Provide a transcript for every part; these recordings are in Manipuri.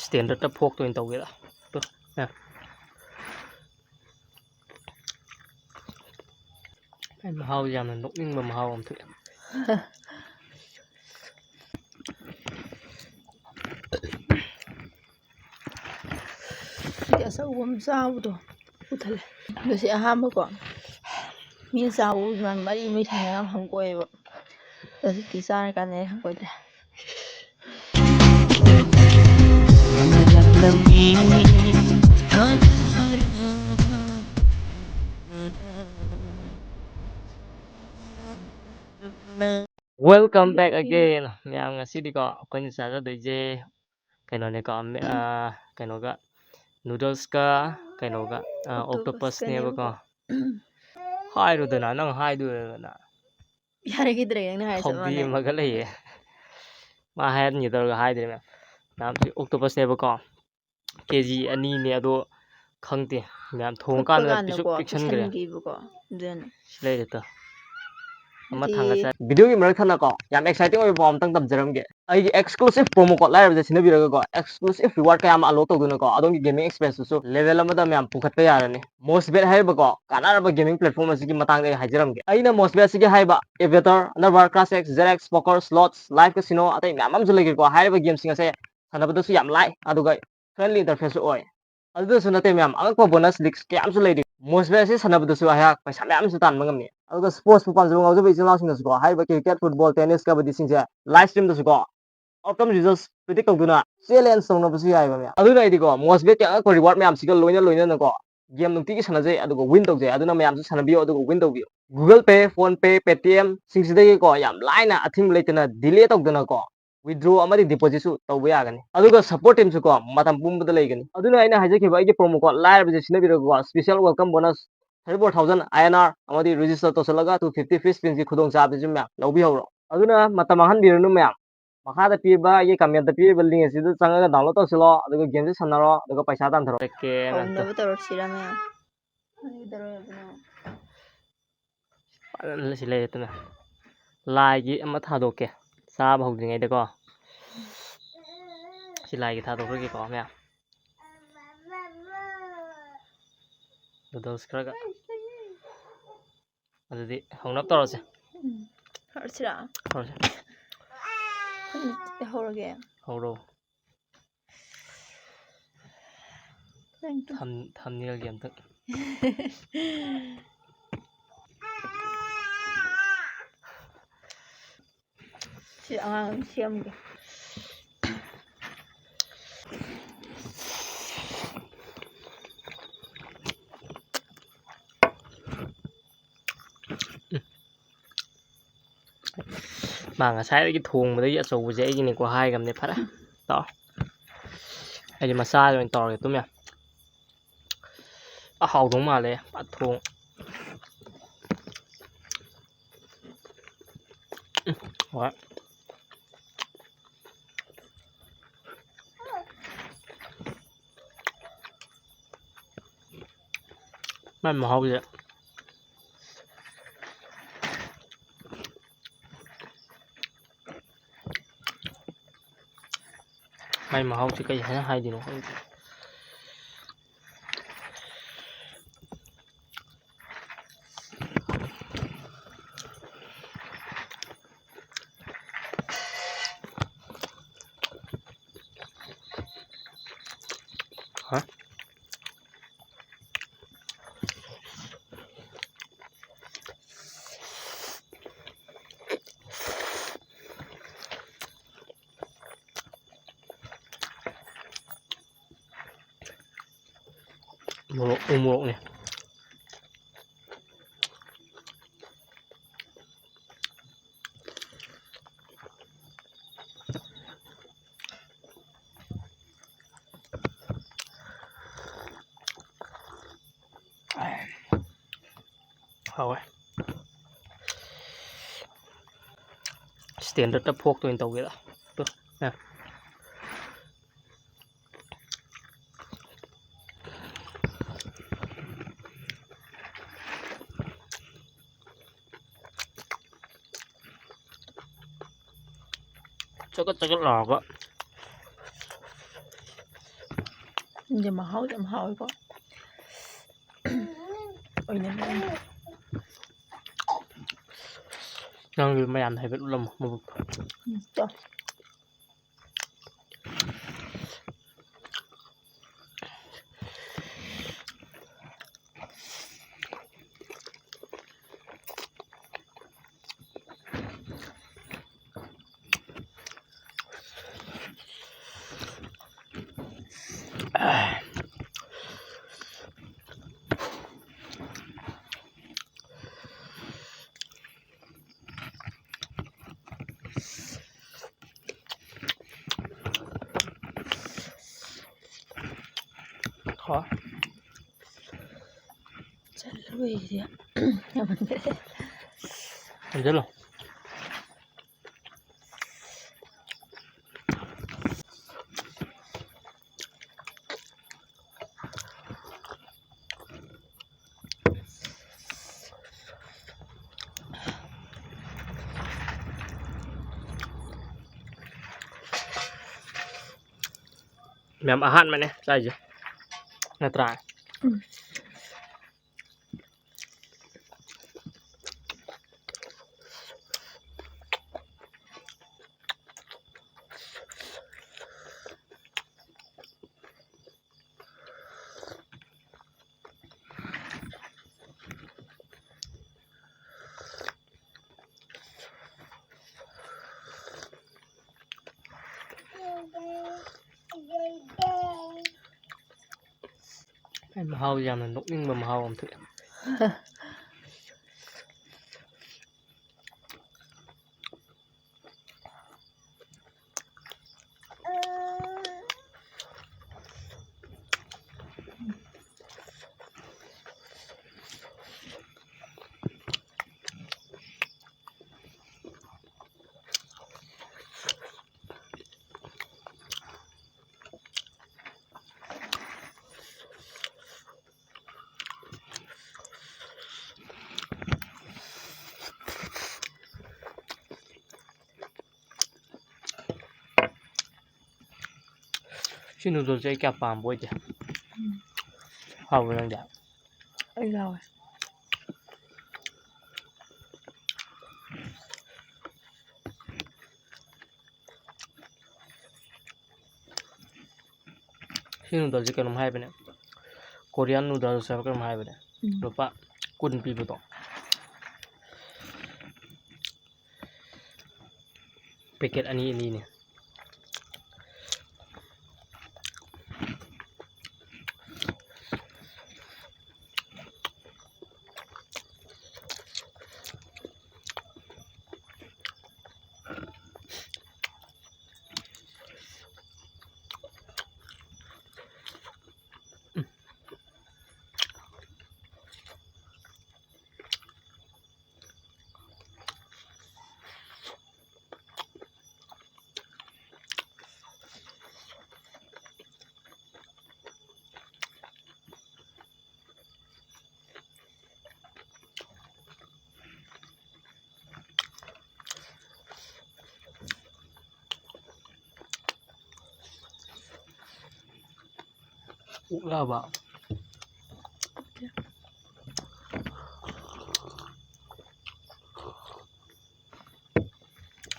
ꯁ꯭ꯇꯦꯟꯗꯔꯠꯇ ꯐꯣꯛꯇ ꯑꯣꯏꯅ ꯇꯧꯒꯦꯗ ꯃꯍꯥꯎ ꯌꯥꯝꯅ ꯅꯣꯛꯅꯤꯡꯕ ꯃꯍꯥꯎ ꯑꯃ ꯊꯣꯛꯑꯦ ꯑꯆꯧꯕ ꯑꯃ ꯆꯥꯕꯗꯣ ꯄꯨꯊꯜꯂꯦ ꯑꯗꯨ ꯑꯍꯥꯟꯕꯀꯣ ꯃꯤꯅ ꯆꯥꯕ ꯃꯔꯤ ꯃꯔꯤ ꯊꯪꯅ ꯌꯥꯝ ꯍꯪꯒꯣꯏꯑꯦꯕ ꯍꯧꯖꯤꯛꯇꯤ ꯆꯥꯔꯀꯥꯟꯗ ꯍꯪꯒꯣꯏꯗ꯭ꯔꯦ Welcome back again. ꯃꯌꯥꯝ ꯉꯁꯤꯗꯤꯀꯣ ꯑꯩꯈꯣꯏꯅ ꯆꯥꯖꯗꯣꯏꯁꯦ ꯀꯩꯅꯣꯅꯦꯀꯣ ꯀꯩꯅꯣꯒ ꯅꯨꯗꯜꯁꯀ ꯀꯩꯅꯣꯒ ꯑꯣꯛꯇꯣꯄꯁꯅꯦꯕꯀꯣ ꯍꯥꯏꯔꯨꯗꯅ ꯅꯪ ꯍꯥꯏꯗꯣꯏꯔꯒꯅ ꯌꯥꯔꯒꯤꯗ꯭ꯔꯦ ꯅꯪꯅ ꯍꯥꯏꯔ ꯆꯞ ꯍꯧꯗꯤ ꯃꯥꯟꯅꯩ ꯑꯃꯒ ꯂꯩꯌꯦ ꯃꯥ ꯍꯥꯏꯍꯟꯒꯦ ꯇꯧꯔꯒ ꯍꯥꯏꯗ꯭ꯔꯦ ꯃꯌꯥꯝꯁꯤ ꯑꯣꯛꯇꯣꯄꯁꯅꯦꯕꯀꯣ KG 2ꯅꯦ ꯑꯗꯣ ꯈꯪꯗꯦ ꯃꯌꯥꯝ ꯐꯨꯠꯄ ꯊꯣꯡꯉꯀꯥꯟꯗ ꯄꯤꯁꯨꯛ ꯀꯥꯟꯗꯀꯣ ꯄꯤꯛꯁꯟꯈ꯭ꯔꯦ ꯄꯤꯛꯁꯟꯈꯤꯕꯀꯣ ꯑꯗꯨꯅ ꯁꯤ ꯂꯩꯔꯦꯇ ꯑꯃ ꯍꯥꯏꯗꯤ ꯊꯥꯡꯒꯠꯆꯔꯤ ꯚꯤꯗꯤꯑꯣꯒꯤ ꯃꯔꯛ ꯊꯠꯅꯀꯣ ꯌꯥꯝ ꯑꯦꯛꯁꯥꯏꯇꯤꯡ ꯑꯣꯏꯕ ꯄꯥꯎ ꯑꯝꯇꯪ ꯇꯝꯖꯔꯝꯒꯦ ꯑꯩꯒꯤ ꯑꯦꯛꯁꯀ꯭ꯂꯨꯁꯤቭ ꯄ꯭ꯔꯣꯃꯣ ꯀꯣꯗ ꯂꯥꯏꯔꯕꯁꯦ ꯁꯤꯖꯤꯟꯅꯕꯤꯔꯒꯀꯣ ꯑꯦꯛꯁꯀ꯭ꯂꯨꯁꯤቭ ꯔꯤꯋꯥꯔꯗ ꯀꯌꯥ ꯑꯃ ꯑꯟꯂꯣꯛ ꯇꯧꯗꯨꯅꯀꯣ ꯑꯗꯣꯝꯒꯤ ꯒꯦꯃꯤꯡ ꯑꯦꯛꯁꯄꯤꯔꯤꯌꯦꯟꯁꯇꯨꯁꯨ ꯂꯦꯚꯦꯜ ꯑꯃꯗ ꯃꯌꯥꯝ ꯄꯨꯈꯠꯄ ꯌꯥꯔꯅꯤ ꯃꯣꯁꯕꯦꯠ ꯍꯥꯏꯔꯤꯕꯀꯣ ꯀꯥꯟꯅꯔꯕ ꯒꯦꯃꯤꯡ ꯄ꯭ꯂꯦꯠꯐꯣꯔꯝ ꯑꯁꯤꯒꯤ ꯃꯇꯥꯡꯗ ꯑꯩ ꯍꯥꯏꯖꯔꯝꯒꯦ ꯑꯩꯅ ꯃꯣꯁꯕꯦꯠ ꯑꯁꯤꯒꯤ ꯍꯥꯏꯕ ꯑꯦꯚꯦꯇꯔ ꯑꯟꯗꯔꯋꯥꯔ ꯀ꯭ꯂꯥꯁ X ZX ꯄꯣꯀꯔ ꯁ꯭ꯂꯣꯠꯁ ꯂꯥꯏꯐ ꯀꯥꯁꯤꯅꯣ ꯑꯇꯩ ꯃꯌꯥꯝ ꯑꯃꯁꯨ ꯂꯩꯒꯦꯀꯣ ꯍꯥꯏꯔꯤꯕ ꯒꯦꯝꯁꯤꯡ ꯑꯁꯦ ꯁꯥꯟꯅꯕꯗꯁꯨ ꯌꯥꯝ ꯂꯥꯏ ꯑꯗꯨꯒ ꯐ꯭ꯔꯦꯟꯂꯤ ꯏꯟꯇꯔꯐꯦꯁꯁꯨ ꯑꯣꯏ ꯑꯗꯨꯗꯁꯨ ꯅꯠꯇꯦ ꯃꯌꯥꯝ ꯑꯉꯛꯄ ꯕꯣꯅꯁ ꯂꯤꯛꯁ ꯀꯌꯥ ꯑꯃꯁꯨ ꯂꯩꯔꯤ ꯃꯣꯁꯕꯦꯠ ꯑꯁꯤ ꯁꯥꯟꯅꯕꯗꯁꯨ ꯑꯩꯍꯥꯛ ꯄꯩꯁꯥ ꯃꯌꯥꯝꯁꯨ ꯇꯥꯟꯕ ꯉꯝꯃꯤ ꯑꯗꯨꯒ ꯁ꯭ꯄꯣꯔꯠꯁꯄꯨ ꯄꯥꯝꯖꯕ ꯉꯥꯎꯖꯕ ꯏꯆꯤꯜ ꯏꯅꯥꯎꯁꯤꯡꯅꯁꯨꯀꯣ ꯍꯥꯏꯔꯤꯕ ꯀ꯭ꯔꯤꯀꯦꯠ ꯐꯨꯠꯕꯣꯜ ꯇꯦꯅꯤꯁ ꯀꯕꯗꯤꯁꯤꯡꯁꯦ ꯂꯥꯏꯚ ꯁ꯭ꯇ꯭ꯔꯤꯝꯗꯁꯨꯀꯣ ꯑꯥꯎꯠꯀꯝ ꯔꯤꯖꯜꯠꯁ ꯄ꯭ꯔꯤꯗꯤꯛ ꯇꯧꯗꯨꯅ ꯆꯦꯂꯦꯟꯖ ꯇꯧꯅꯕꯁꯨ ꯌꯥꯏꯕ ꯃꯌꯥꯝ ꯑꯗꯨꯅ ꯑꯩꯗꯤꯀꯣ ꯃꯣꯁꯕꯦꯠꯀꯤ ꯑꯉꯛꯄ ꯔꯤꯋꯥꯔꯗ ꯃꯌꯥꯝꯁꯤꯒ ꯂꯣꯏꯅꯅꯀꯣ ꯒꯦꯝ ꯅꯨꯡꯇꯤꯒꯤ ꯁꯥꯟꯅꯖꯩ ꯑꯗꯨꯒ ꯋꯤꯟ ꯇꯧꯖꯩ ꯑꯗꯨꯅ ꯃꯌꯥꯝꯁꯨ ꯁꯥꯟꯅꯕꯤꯌꯨ ꯑꯗꯨꯒ ꯋꯤꯟ ꯇꯧꯕꯤꯌꯨ ꯒꯨꯒꯜ ꯄꯦ ꯐꯣꯟ ꯄꯦ ꯄꯦꯇꯤꯑꯦꯝ ꯁꯤꯡꯁꯤꯗꯒꯤꯀꯣ ꯌꯥꯝ ꯂꯥꯏꯅ ꯑꯊꯤꯡꯕ ꯂꯩꯇꯅ ꯗꯤꯂꯦ ꯇꯧꯗꯅꯀꯣ ꯋꯤꯗ꯭ꯔꯣ ꯑꯃꯗꯤ ꯗꯤꯄꯣꯖꯤꯠꯁꯨ ꯇꯧꯕ ꯌꯥꯒꯅꯤ ꯑꯗꯨꯒ ꯁꯞꯄꯣꯔꯠ ꯇꯤꯝꯁꯨꯀꯣ ꯃꯇꯝ ꯄꯨꯝꯕꯗ ꯂꯩꯒꯅꯤ ꯑꯗꯨꯅ ꯑꯩꯅ ꯍꯥꯏꯖꯈꯤꯕ ꯑꯩꯒꯤ ꯄ꯭ꯔꯣꯃꯣ ꯀꯣꯗ ꯂꯥꯏꯔꯕꯁꯦ ꯁꯤꯖꯤꯟꯅꯕꯤꯔꯒꯀꯣ ꯁ꯭ꯄꯦꯁꯤꯌꯦꯜ ꯋꯦꯜꯀꯝ ꯕꯣꯅꯁ 34,000 INR ꯑꯃꯗꯤ ꯔꯦꯖꯤꯁꯇꯔ ꯇꯧꯁꯤꯜꯂꯒ 250 ꯐ꯭ꯔꯤ ꯁ꯭ꯄꯤꯟꯒꯤ ꯈꯨꯗꯣꯡꯆꯥꯕꯁꯨ ꯃꯌꯥꯝ ꯂꯧꯕꯤꯍꯧꯔꯣ ꯑꯗꯨꯅ ꯃꯇꯝ ꯃꯥꯡꯍꯟꯕꯤꯔꯅꯨ ꯃꯌꯥꯝ ꯃꯈꯥꯗ ꯄꯤꯔꯤꯕ ꯑꯩꯒꯤ ꯀꯃꯦꯟꯇ ꯄꯤꯔꯤꯕ ꯂꯤꯡ ꯑꯁꯤꯗ ꯆꯪꯉꯒ ꯗꯥꯎꯟꯂꯣꯗ ꯇꯧꯁꯤꯜꯂꯣ ꯑꯗꯨꯒ ꯒꯦꯝꯁꯦ ꯁꯥꯟꯅꯔꯣ ꯑꯗꯨꯒ ꯄꯩꯁꯥ ꯇꯥꯟꯊꯔꯣ ꯍꯧꯅꯕ ꯇꯧꯔꯛꯁꯤꯔ ꯃꯌꯥꯝ ꯐꯖꯅ ꯁꯤ ꯂꯩꯔꯦꯗꯅ ꯂꯥꯏꯒꯤ ꯑꯃ ꯊꯥꯗꯣꯛꯀꯦ ꯆꯥꯕ ꯍꯧꯗ꯭ꯔꯤꯉꯩꯗꯀꯣ ꯁꯤ ꯂꯥꯏꯒꯤ ꯊꯥꯗꯣꯛꯈ꯭ꯔꯒꯦꯀꯣ ꯃꯌꯥꯝ ꯅꯨꯗꯜꯁ ꯈꯔꯒ ꯑꯗꯨꯗꯤ ꯍꯧꯅꯕ ꯇꯧꯔꯁꯦ ꯍꯧꯔꯁꯤꯔꯥ ꯍꯧꯔꯁꯦ ꯍꯧꯔꯒꯦ ꯍꯧꯔꯣ ꯊꯝꯅꯤꯔꯒꯦ ꯑꯝꯇ ꯁꯤ ꯑꯉꯥꯡ ꯁꯦꯝꯒꯦ ꯃꯥ ꯉꯁꯥꯏꯗꯒꯤ ꯊꯣꯡꯕꯗꯒꯤ ꯑꯆꯧꯕꯁꯦ ꯑꯩꯒꯤꯅꯦꯀꯣ ꯍꯥꯏꯈ꯭ꯔꯕꯅꯦ ꯐꯔꯦ ꯇꯧꯔꯣ ꯑꯩꯗꯤ ꯃꯆꯥꯗ ꯑꯣꯏꯅ ꯇꯧꯔꯒꯦ ꯇꯨꯝ ꯌꯥꯝ ꯍꯥꯎꯗꯧ ꯃꯥꯜꯂꯦ ꯊꯣꯡ ꯍꯣꯏ ꯃꯥꯏ ꯃꯍꯥꯎꯁꯦ ꯃꯥꯏ ꯃꯍꯥꯎꯁꯦ ꯀꯩ ꯍꯥꯏꯅ ꯍꯥꯏꯗꯣꯏꯅꯣ ꯈꯪꯗꯦ ꯎꯃꯣꯔꯣꯛꯅꯦ ꯍꯥꯎꯋꯦ ꯁ꯭ꯇꯦꯟꯗꯔꯠꯇ ꯐꯣꯛꯇ ꯑꯣꯏꯅ ꯇꯧꯒꯦꯗ ꯆꯒꯠ ꯆꯒꯠ ꯂꯥꯎꯔꯒ 이제 막 하우자 막 하고 어이네 Yang lu mayan hay bet ulam mo. 또 Khó. 잘 보이지? 야만데 Anh rất là. Mẹ mà hát mày nè, sai chưa? Nè trai. Em mà hao giờ mình nút nhưng mà hao không thích. Xin lỗi rồi cái bàn bôi chứ. Hao vừa đang đẹp. ấy rồi Xin lỗi cái nấm hai bên này. Korean noodles sao cái nấm hai bên này. Lupa kun pi betul. Paket ini nih. Là bảo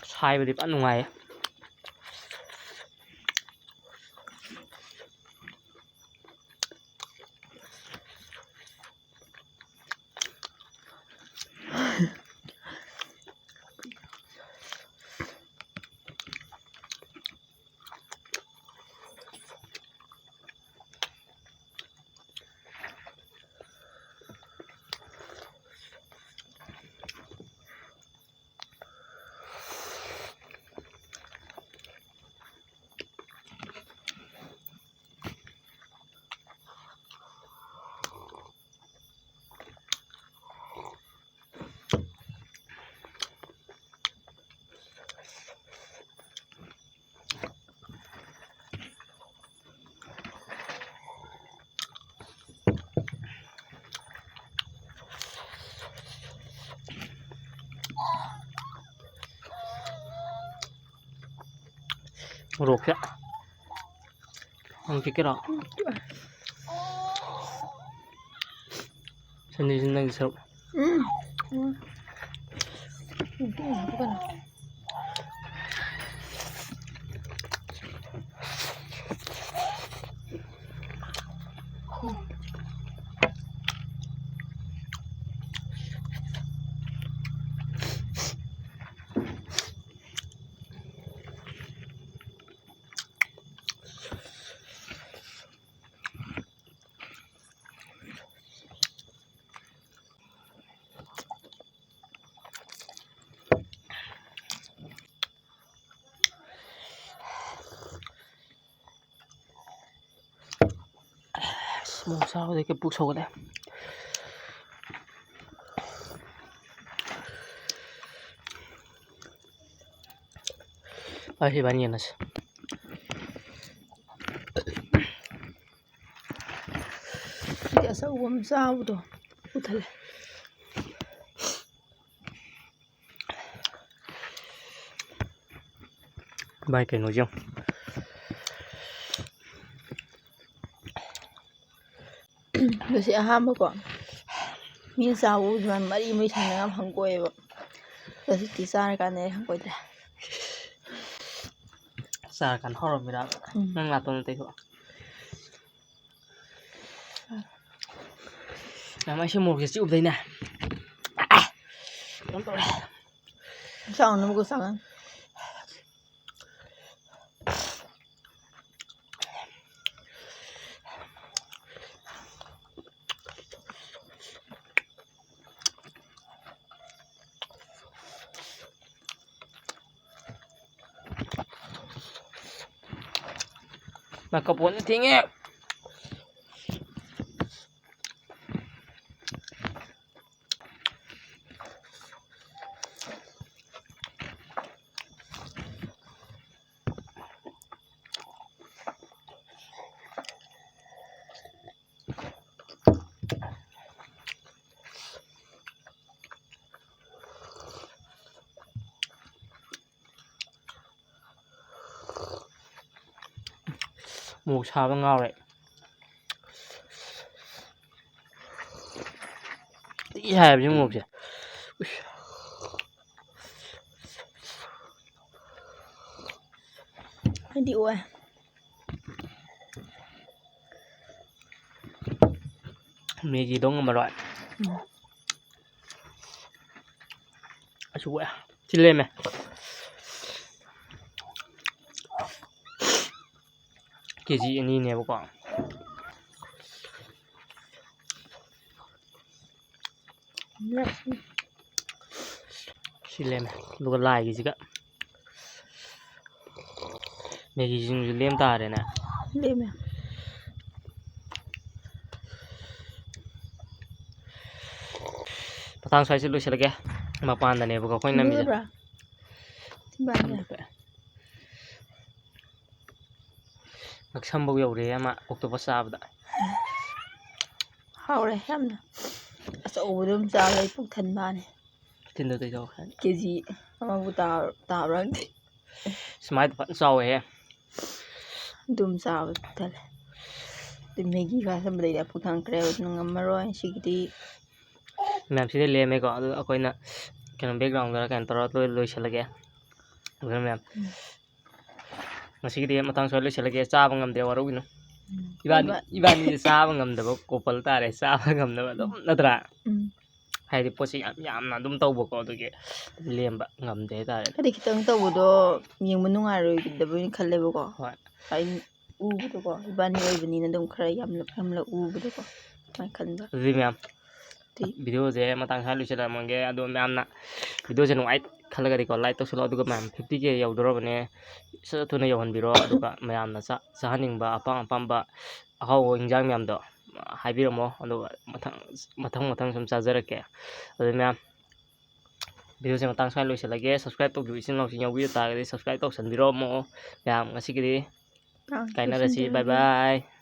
sai về thì ăn ngoài ruột á. Ang kikira. Sandi nang sarap. Mau sao đây cái bút sâu cái này. Thì bạn nhìn này. Cái sao uống sao đó, út thật. Bài cái nội dung. Kasi ahama ko minsan ako man mari may sanang hangkoy ba kasi tisar ka na hangkoy dra Sa kan horror mira. Nang lato na tayo. Namay siya mo kasi ubday na. sao nó có sao Mà cậu muốn thế nghe. Một sao nó ngon đấy. Ý hẹp chứ một chứ. anh điệu à Mì gì đúng mà loại. Chú ạ. Xin lên mày. Cái gì anh nhìn nè bố con. Xin lên mày. Lúc lại cái gì cả. Mẹ cái gì liêm ta đấy nè. liêm à Patang saya sih lagi. Mapan dan ya buka koin namanya. Magsambog yaw rin ama octopus sabda. hao này em nè sao đâm sao lấy phục thần ba này Tin được rồi. cái gì mà vụ tao tao rằng Smite vẫn sau ấy. đâm sao thật thì mấy cái cái sao đây là phục thần kêu nó ngắm rồi xí cái Ma'am sini le me ko ako na kanang background dara kan tarot loy lagi. Okay ma'am. Masih dia matang soal lagi sa bangam de waru no. Iban ni sa bangam de couple tare sa bangam de natra. Hay di posi yam na dum tawbo ko to ke lemba ngam de tare. cái kitang tawdo yung manungaroy daw yung kalebo ko Hoi. ay ubo ko ibani oy bani na dum khara yam la ubo ko may kanda Di ma'am. Video je matang halu chela mange ado ma'am na video je nuai khalaga di ko like to solo aduga ma'am 50k yaudoro bane sa thuna yawan biro aduga ma'am na sa haning ba apang ba ahaw injang ma'am do haibiro mo aduga matang sum chajarake ado ma'am video je matang halu chela ge subscribe to isin lo sin yawi ta ge subscribe to san biro mo ma'am ngasi gi kaina rasi bye bye